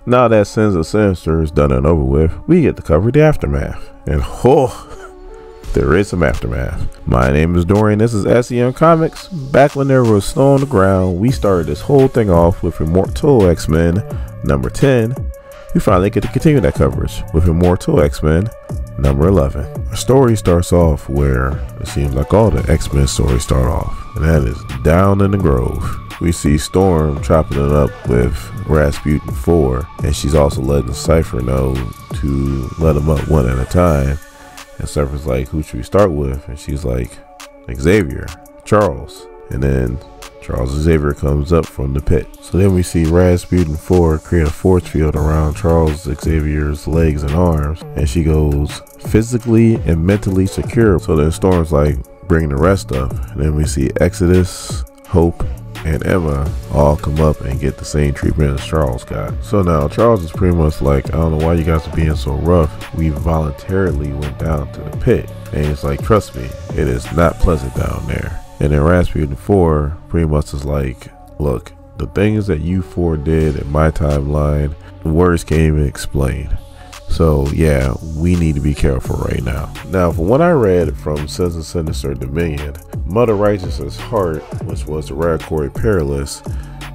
Now that Sins of Sinister is done and over with, we get to cover the aftermath. And there is some aftermath. My name is Dorian, this is SEM Comics. Back when there was snow on the ground, we started this whole thing off with Immortal X-Men number 10. We finally get to continue that coverage with Immortal X-Men number 11. Our story starts off where it seems like all the X-Men stories start off, and that is down in the Grove. We see Storm chopping it up with Rasputin 4, and she's also letting Cypher know to let them up one at a time. And Cypher's like, who should we start with? And she's like, Xavier, Charles. And then Charles Xavier comes up from the pit. So then we see Rasputin 4 create a force field around Charles Xavier's legs and arms, and she goes physically and mentally secure. So then Storm's like, bring the rest up. And then we see Exodus, Hope, and Emma all come up and get the same treatment as Charles got. So now Charles is pretty much like, I don't know why you guys are being so rough. We voluntarily went down to the pit. And it's like, trust me, it is not pleasant down there. And then Rasputin 4 pretty much is like, look, the things that you 4 did in my timeline, words can't even explain. So yeah, we need to be careful right now. Now, from what I read from Sins of Sinister Dominion, Mother Righteous's heart, which was the Raricori Perilous,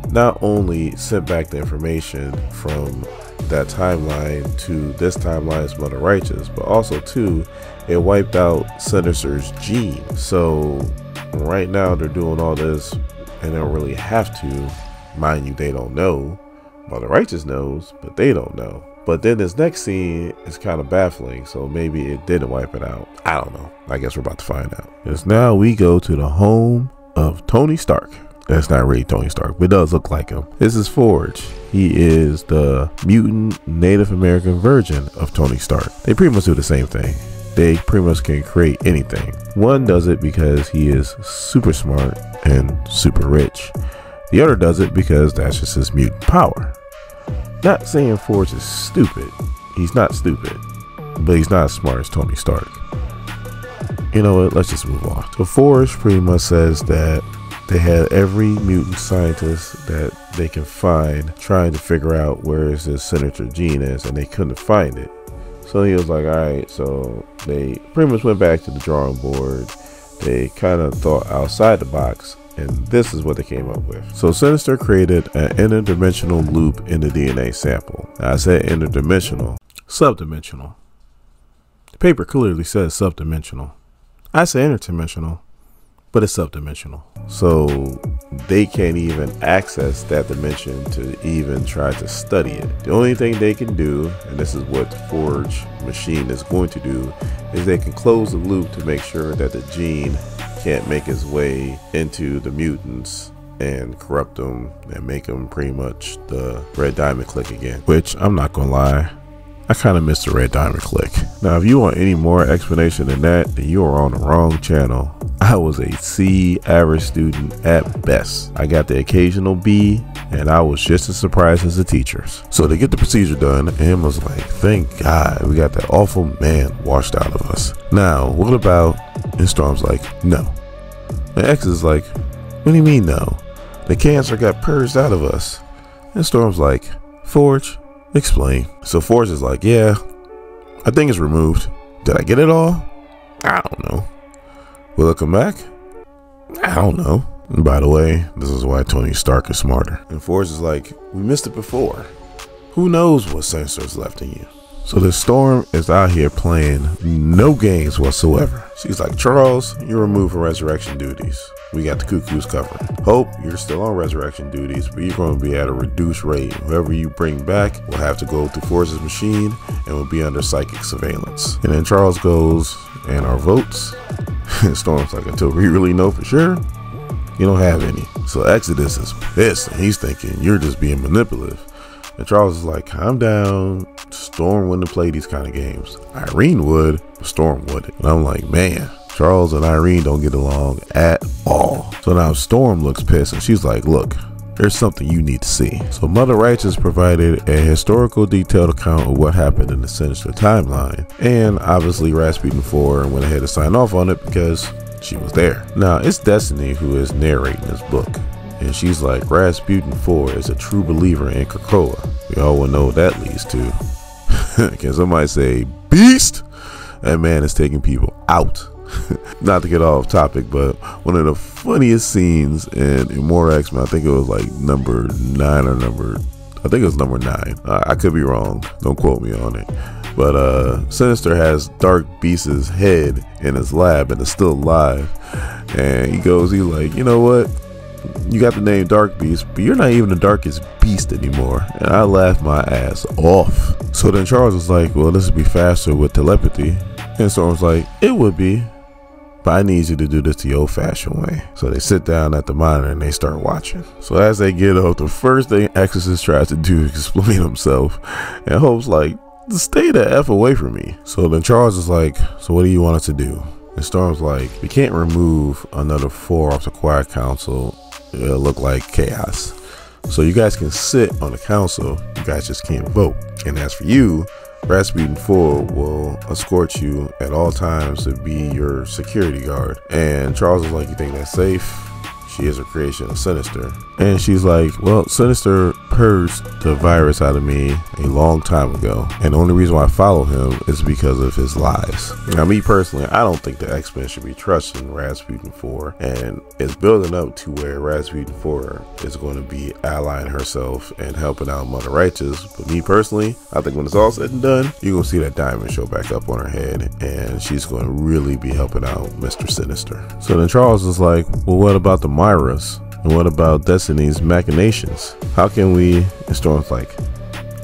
not only sent back the information from that timeline to this timeline's Mother Righteous, but also too, it wiped out Sinister's gene. So right now they're doing all this and they don't really have to. Mind you, they don't know. Mother Righteous knows, but they don't know. But then this next scene is kind of baffling, so maybe it didn't wipe it out. I don't know. I guess we're about to find out. Because now we go to the home of Tony Stark. That's not really Tony Stark, but it does look like him. This is Forge. He is the mutant Native American version of Tony Stark. They pretty much do the same thing. They pretty much can create anything. One does it because he is super smart and super rich. The other does it because that's just his mutant power. Not saying Forge is stupid. He's not stupid, but he's not as smart as Tony Stark. You know what? Let's just move on. So Forge pretty much says that they had every mutant scientist that they can find trying to figure out where is this signature gene is, and they couldn't find it. So he was like, all right, so they pretty much went back to the drawing board. They kind of thought outside the box, and this is what they came up with. So Sinister created an interdimensional loop in the DNA sample. Now, I said interdimensional, subdimensional. The paper clearly says subdimensional. I say interdimensional, but it's subdimensional. So they can't even access that dimension to even try to study it. The only thing they can do, and this is what the Forge machine is going to do, is they can close the loop to make sure that the gene can't make its way into the mutants and corrupt them and make them pretty much the Red Diamond Click again. Which, I'm not gonna lie, I kind of miss the Red Diamond Click. Now, if you want any more explanation than that, then you are on the wrong channel. I was a C average student at best. I got the occasional B, and I was just as surprised as the teachers. So to get the procedure done, Em was like, thank God we got that awful man washed out of us. Now, what about, and Storm's like, no. And X is like, what do you mean no? The cancer got purged out of us. And Storm's like, Forge, explain. So Forge is like, yeah, I think it's removed. Did I get it all? I don't know. Will it come back? I don't know. And by the way, this is why Tony Stark is smarter. And Forge is like, we missed it before. Who knows what Sinister's left in you? So the Storm is out here playing no games whatsoever. She's like, Charles, you're removed from resurrection duties. We got the Cuckoos covered. Hope, you're still on resurrection duties, but you're going to be at a reduced rate. Whoever you bring back will have to go through Forge's machine and will be under psychic surveillance. And then Charles goes, and our votes? And Storm's like, until we really know for sure, you don't have any. So Exodus is pissed, and he's thinking, you're just being manipulative. And Charles is like, calm down. Storm wouldn't play these kind of games. Irene would, but Storm wouldn't. And I'm like, man, Charles and Irene don't get along at all. So now Storm looks pissed, and she's like, look, there's something you need to see. So Mother Righteous provided a historical detailed account of what happened in the Sinister timeline. And obviously Rasputin 4 went ahead to sign off on it because she was there. Now it's Destiny who is narrating this book. And she's like, Rasputin 4 is a true believer in Krakoa. We all will know what that leads to. Can somebody say, beast? That man is taking people out. Not to get off topic, but one of the funniest scenes in Immortal X-Men, I think it was like number 9 or I think it was number 9. I could be wrong. Don't quote me on it. But Sinister has Dark Beast's head in his lab and it's still alive. And he's like, you know what? You got the name Dark Beast, but you're not even the darkest beast anymore. And I laughed my ass off. So then Charles was like, well, this would be faster with telepathy. And Storm was like, it would be, but I need you to do this the old-fashioned way. So they sit down at the monitor and they start watching. So as they get up, the first thing Exorcist tries to do is explain himself. And Hope's like, stay the F away from me. So then Charles is like, so what do you want us to do? And Storm's like, we can't remove another 4 off the Quiet Council. It'll look like chaos. So you guys can sit on the council. You guys just can't vote. And as for you, Rasputin 4 will escort you at all times to be your security guard. And Charles is like, you think that's safe? She is a creation of Sinister. And she's like, well, Sinister purged the virus out of me a long time ago. And the only reason why I follow him is because of his lies. Now, me personally, I don't think the X-Men should be trusting Rasputin 4. And it's building up to where Rasputin 4 is going to be allying herself and helping out Mother Righteous. But me personally, I think when it's all said and done, you're going to see that diamond show back up on her head. And she's going to really be helping out Mr. Sinister. So then Charles is like, well, what about the Myras? And what about Destiny's machinations? How can we? And Storm's like,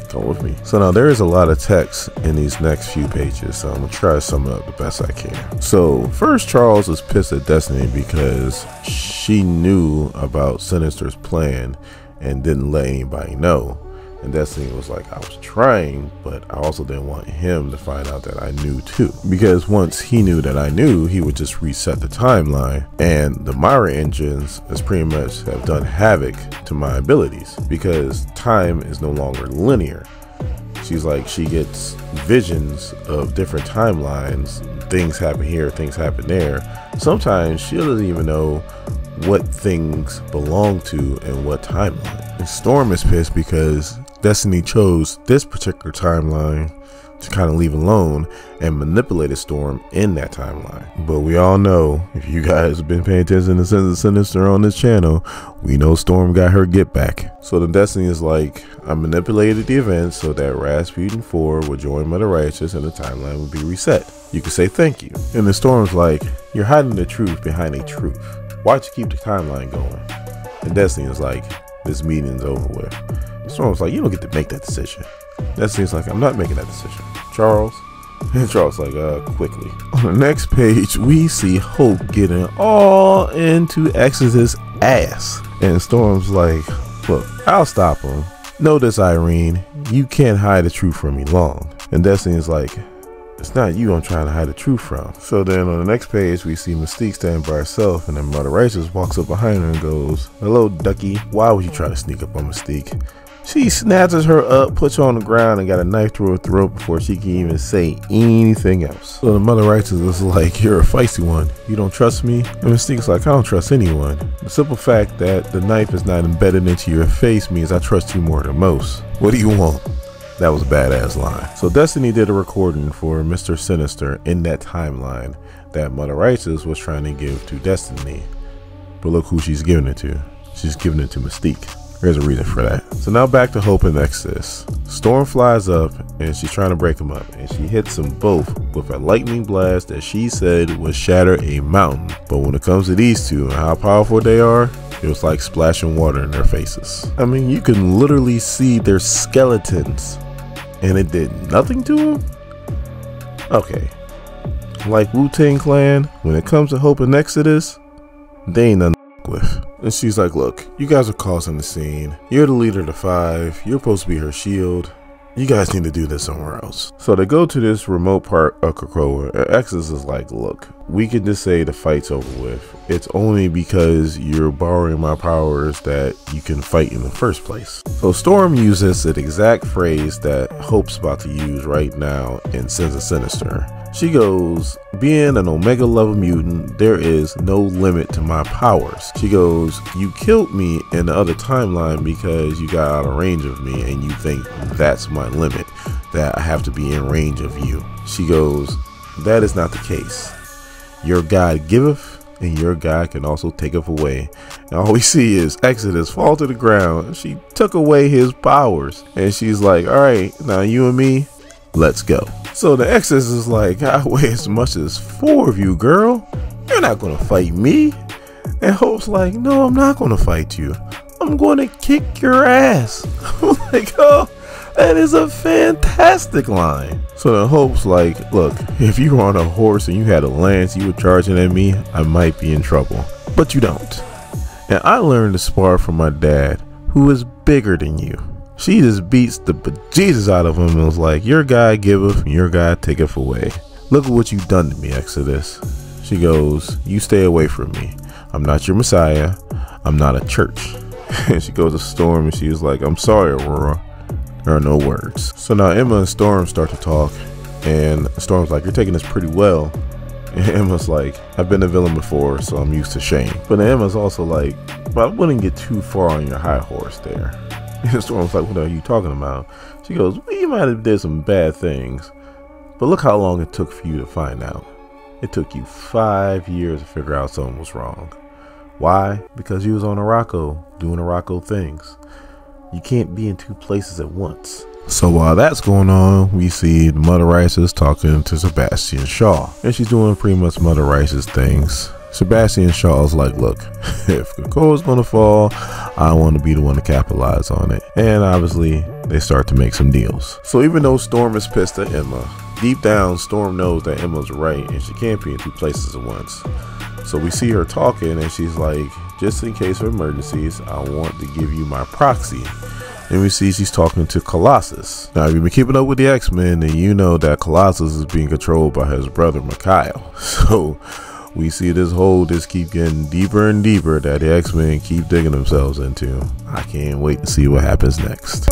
come with me. So now there is a lot of text in these next few pages, so I'm gonna try to sum it up the best I can. So first, Charles is pissed at Destiny because she knew about Sinister's plan and didn't let anybody know. And Destiny was like, I was trying, but I also didn't want him to find out that I knew too. Because once he knew that I knew, he would just reset the timeline. And the Myra engines has pretty much have done havoc to my abilities because time is no longer linear. She's like, she gets visions of different timelines. Things happen here, things happen there. Sometimes she doesn't even know what things belong to and what timeline. And Storm is pissed because Destiny chose this particular timeline to kind of leave alone and manipulated Storm in that timeline. But we all know, if you guys have been paying attention to Sinister on this channel, we know Storm got her get back. So the Destiny is like, I manipulated the events so that Rasputin 4 would join Mother Righteous and the timeline would be reset. You could say thank you. And the Storm's like, you're hiding the truth behind a truth. Why'd you keep the timeline going? And Destiny is like, this meeting's over with. Storm's like, you don't get to make that decision. Destiny's like, I'm not making that decision. Charles? And Charles like, quickly. On the next page, we see Hope getting all into Exodus' ass. And Storm's like, look, I'll stop him. Know this, Irene. You can't hide the truth from me long. And Destiny's like, it's not you I'm trying to hide the truth from. So then on the next page, we see Mystique standing by herself, and then Mother Righteous walks up behind her and goes, hello, Ducky. Why would you try to sneak up on Mystique? She snatches her up, puts her on the ground, and got a knife through her throat before she can even say anything else. So the Mother Righteous is like, you're a feisty one. You don't trust me? And Mystique's like, I don't trust anyone. The simple fact that the knife is not embedded into your face means I trust you more than most. What do you want? That was a badass line. So Destiny did a recording for Mr. Sinister in that timeline that Mother Righteous was trying to give to Destiny. But look who she's giving it to. She's giving it to Mystique. There's a reason for that. So now back to Hope and Exodus. Storm flies up and she's trying to break them up, and she hits them both with a lightning blast that she said would shatter a mountain. But when it comes to these two and how powerful they are, it was like splashing water in their faces. I mean, you can literally see their skeletons and it did nothing to them? Okay. Like Wu-Tang Clan, when it comes to Hope and Exodus, they ain't nothing to with. And she's like, look, you guys are causing the scene. You're the leader of the 5. You're supposed to be her shield. You guys need to do this somewhere else. So they go to this remote part of Krakoa, and Exodus is like, look, we can just say the fight's over with. It's only because you're borrowing my powers that you can fight in the first place. So Storm uses the exact phrase that Hope's about to use right now and sends a Sinister. She goes, being an Omega level mutant, there is no limit to my powers. She goes, you killed me in the other timeline because you got out of range of me and you think that's my limit, that I have to be in range of you. She goes, that is not the case. Your God giveth and your God can also taketh away. And all we see is Exodus fall to the ground. She took away his powers and she's like, all right, now you and me, let's go. So the Exodus is like, I weigh as much as 4 of you, girl. You're not gonna fight me. And Hope's like, no, I'm not gonna fight you. I'm gonna kick your ass. I'm like, oh, that is a fantastic line. So then Hope's like, look, if you were on a horse and you had a lance, you were charging at me, I might be in trouble. But you don't. And I learned to spar from my dad, who is bigger than you. She just beats the bejesus out of him and was like, your God giveth and your God taketh away. Look at what you've done to me, Exodus. She goes, you stay away from me. I'm not your Messiah. I'm not a church. And she goes to Storm and she's like, I'm sorry, Aurora. There are no words. So now Emma and Storm start to talk and Storm's like, you're taking this pretty well. And Emma's like, I've been a villain before, so I'm used to shame. But then Emma's also like, but I wouldn't get too far on your high horse there. And Storm's like, what are you talking about? She goes, well, you might have did some bad things, but look how long it took for you to find out. It took you 5 years to figure out something was wrong. Why? Because you was on Araco, doing Araco things. You can't be in 2 places at once. So while that's going on, we see Mother Rice's talking to Sebastian Shaw. And she's doing pretty much Mother Rice's things. Sebastian Shaw's like, look, if Krakoa's gonna fall, I want to be the one to capitalize on it. And obviously, they start to make some deals. So even though Storm is pissed at Emma, deep down, Storm knows that Emma's right and she can't be in 2 places at once. So we see her talking and she's like, just in case of emergencies, I want to give you my proxy. And we see she's talking to Colossus. Now, if you've been keeping up with the X-Men, then you know that Colossus is being controlled by his brother, Mikhail. So we see this hole just keep getting deeper and deeper that the X-Men keep digging themselves into. I can't wait to see what happens next.